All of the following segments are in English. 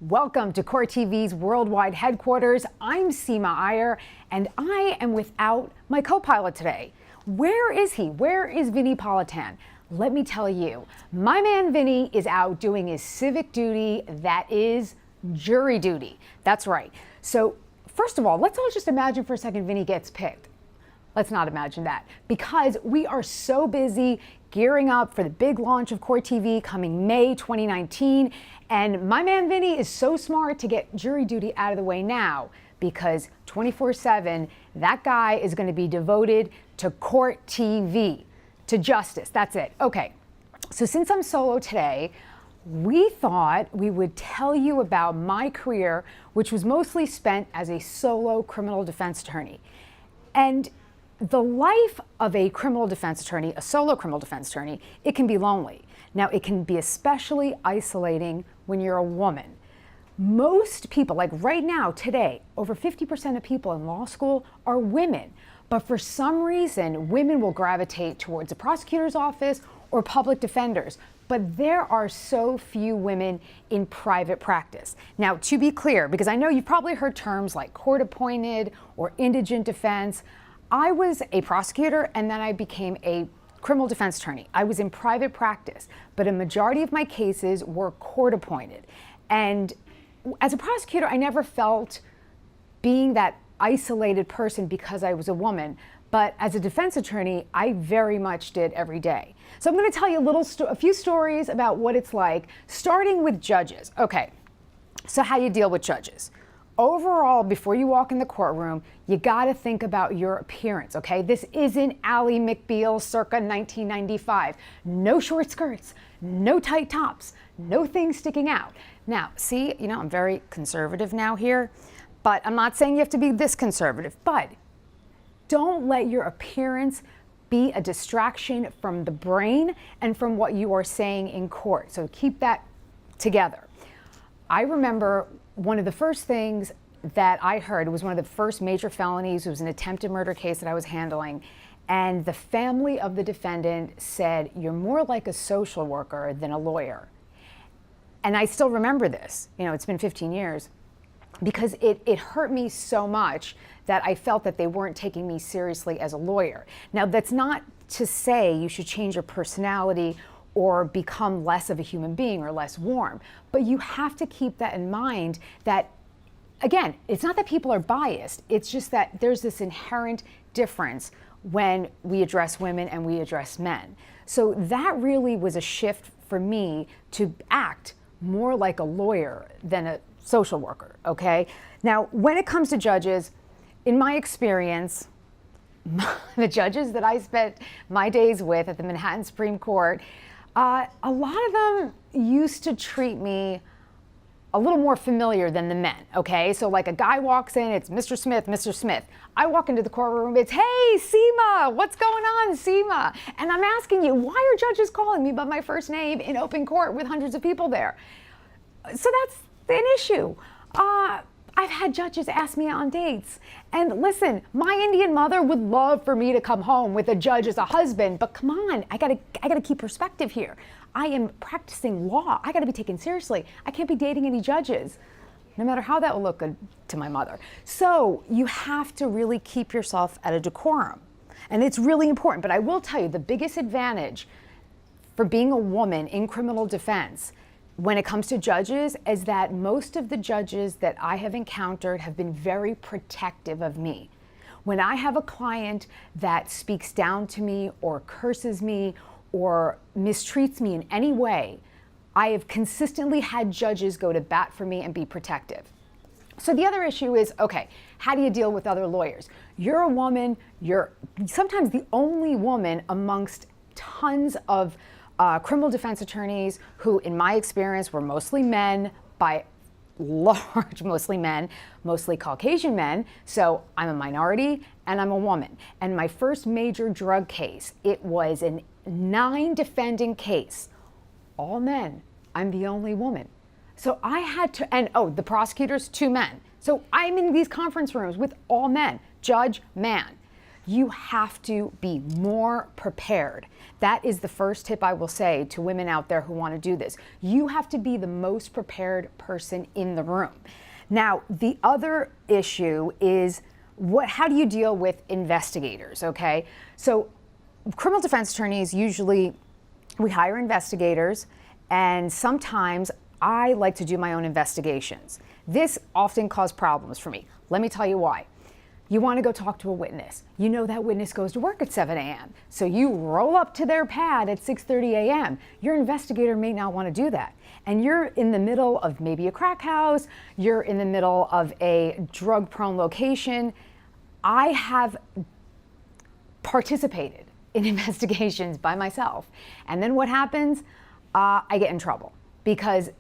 Welcome to Court TV's worldwide headquarters. I'm Seema Iyer, and I am without my co-pilot today. Where is he? Where is Vinny Politan? Let me tell you, my man Vinny is out doing his civic duty, that is jury duty. That's right. So first of all, let's all just imagine for a second Vinny gets picked. Let's not imagine that, because we are so busy gearing up for the big launch of Court TV coming May 2019. And my man Vinny is so smart to get jury duty out of the way now, because 24/7, that guy is going to be devoted to Court TV, to justice. That's it. Okay. So since I'm solo today, we thought we would tell you about my career, which was mostly spent as a solo criminal defense attorney. And the life of a criminal defense attorney, a solo criminal defense attorney, it can be lonely. Now, it can be especially isolating when you're a woman. Most people, like right now, today, over 50% of people in law school are women. But for some reason, women will gravitate towards a prosecutor's office or public defenders. But there are so few women in private practice. Now, to be clear, because I know you've probably heard terms like court-appointed or indigent defense, I was a prosecutor and then I became a criminal defense attorney. I was in private practice, but a majority of my cases were court-appointed. And as a prosecutor, I never felt being that isolated person because I was a woman. But as a defense attorney, I very much did every day. So I'm going to tell you a few stories about what it's like, starting with judges. Okay, so how you deal with judges. Overall, before you walk in the courtroom, you got to think about your appearance, okay? This isn't Ally McBeal circa 1995. No short skirts, no tight tops, no things sticking out. Now, see, I'm very conservative now here, but I'm not saying you have to be this conservative, but don't let your appearance be a distraction from the brain and from what you are saying in court. So keep that together. I remember one of the first things that I heard, it was one of the first major felonies. It was an attempted murder case that I was handling. And the family of the defendant said, "You're more like a social worker than a lawyer." And I still remember this. It's been 15 years. Because it hurt me so much that I felt that they weren't taking me seriously as a lawyer. Now, that's not to say you should change your personality or become less of a human being or less warm. But you have to keep that in mind that, again, it's not that people are biased. It's just that there's this inherent difference when we address women and we address men. So that really was a shift for me to act more like a lawyer than a social worker, okay? Now, when it comes to judges, in my experience, the judges that I spent my days with at the Manhattan Supreme Court, a lot of them used to treat me a little more familiar than the men, okay? So like a guy walks in, it's Mr. Smith, Mr. Smith. I walk into the courtroom, it's, "Hey, Seema, what's going on, Seema?" And I'm asking you, why are judges calling me by my first name in open court with hundreds of people there? So that's an issue. I've had judges ask me out on dates. And listen, my Indian mother would love for me to come home with a judge as a husband, but come on, I gotta keep perspective here. I am practicing law. I gotta be taken seriously. I can't be dating any judges, no matter how that will look good to my mother. So you have to really keep yourself at a decorum. And it's really important. But I will tell you, the biggest advantage for being a woman in criminal defense when it comes to judges is that most of the judges that I have encountered have been very protective of me. When I have a client that speaks down to me or curses me or mistreats me in any way, I have consistently had judges go to bat for me and be protective. So the other issue is, okay, how do you deal with other lawyers? You're a woman, you're sometimes the only woman amongst tons of criminal defense attorneys who, in my experience, were mostly men, by large, mostly men, mostly Caucasian men. So I'm a minority and I'm a woman. And my first major drug case, it was a 9-defendant case, all men. I'm the only woman. So I had to, and the prosecutors, 2 men. So I'm in these conference rooms with all men, judge, man. You have to be more prepared. That is the first tip I will say to women out there who want to do this. You have to be the most prepared person in the room. Now, the other issue is how do you deal with investigators, okay? So criminal defense attorneys, usually we hire investigators, and sometimes I like to do my own investigations. This often causes problems for me. Let me tell you why. You want to go talk to a witness. You know that witness goes to work at 7 a.m. So you roll up to their pad at 6:30 a.m. Your investigator may not want to do that. And you're in the middle of maybe a crack house. You're in the middle of a drug-prone location. I have participated in investigations by myself. And then what happens? I get in trouble. Because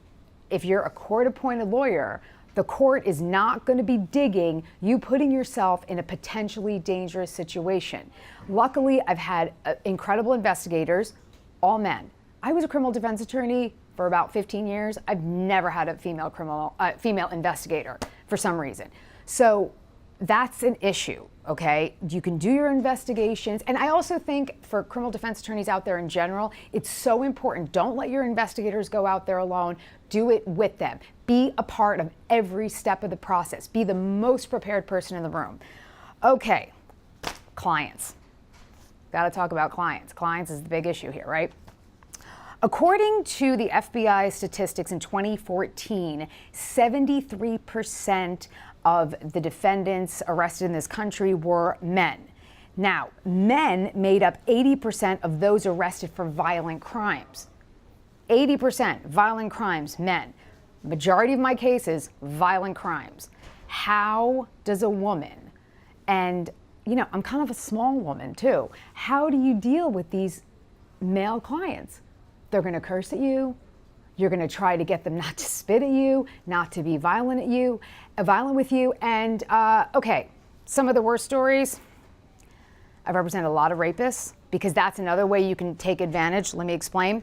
if you're a court-appointed lawyer, the court is not going to be digging you putting yourself in a potentially dangerous situation. Luckily, I've had incredible investigators, all men. I was a criminal defense attorney for about 15 years. I've never had a female investigator for some reason. So that's an issue, okay? You can do your investigations. And I also think for criminal defense attorneys out there in general, it's so important. Don't let your investigators go out there alone. Do it with them. Be a part of every step of the process. Be the most prepared person in the room. Okay, clients. Got to talk about clients. Clients is the big issue here, right? According to the FBI statistics in 2014, 73% of the defendants arrested in this country were men. Now, men made up 80% of those arrested for violent crimes. 80% violent crimes, men. Majority of my cases, violent crimes. How does a woman, and I'm kind of a small woman too, how do you deal with these male clients? They're going to curse at you. You're going to try to get them not to spit at you, not to be violent with you. And okay, some of the worst stories, I've represented a lot of rapists because that's another way you can take advantage. Let me explain.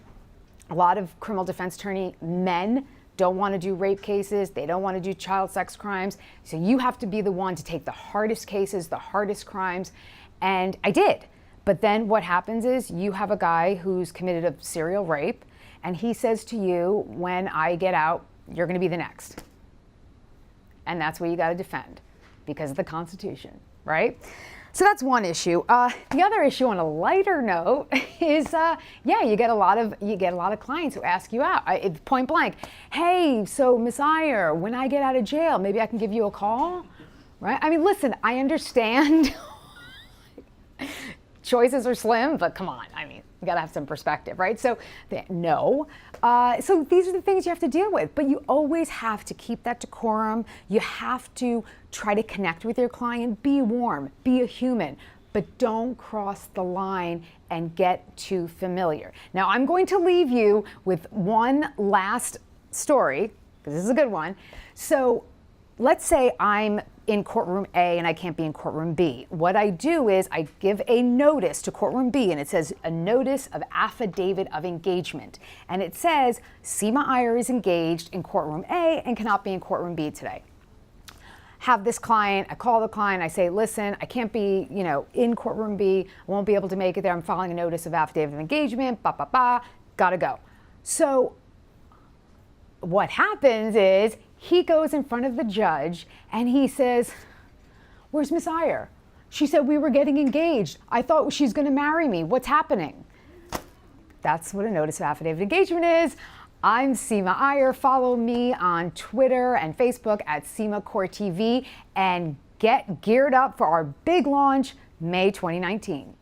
A lot of criminal defense attorney men don't want to do rape cases. They don't want to do child sex crimes. So you have to be the one to take the hardest cases, the hardest crimes. And I did. But then what happens is you have a guy who's committed a serial rape, and he says to you, when I get out, you're going to be the next. And that's what you got to defend because of the Constitution, right? So that's one issue. The other issue, on a lighter note, is you get a lot of clients who ask you out, point blank. Hey, so Miss Iyer, when I get out of jail, maybe I can give you a call, right? I mean, listen, I understand. Choices are slim, but come on, I mean, you gotta have some perspective, right? So, no. So these are the things you have to deal with, but you always have to keep that decorum. You have to try to connect with your client, be warm, be a human, but don't cross the line and get too familiar. Now, I'm going to leave you with one last story, because this is a good one. So let's say I'm in courtroom A and I can't be in courtroom B. What I do is I give a notice to courtroom B, and it says a notice of affidavit of engagement. And it says Seema Iyer is engaged in courtroom A and cannot be in courtroom B today. Have this client, I call the client, I say, listen, I can't be, in courtroom B, I won't be able to make it there. I'm filing a notice of affidavit of engagement, gotta go. So what happens is he goes in front of the judge and he says, where's Miss Iyer? She said we were getting engaged. I thought she's going to marry me. What's happening? That's what a notice of affidavit of engagement is. I'm Seema Iyer. Follow me on Twitter and Facebook at Seema Court TV and get geared up for our big launch May 2019.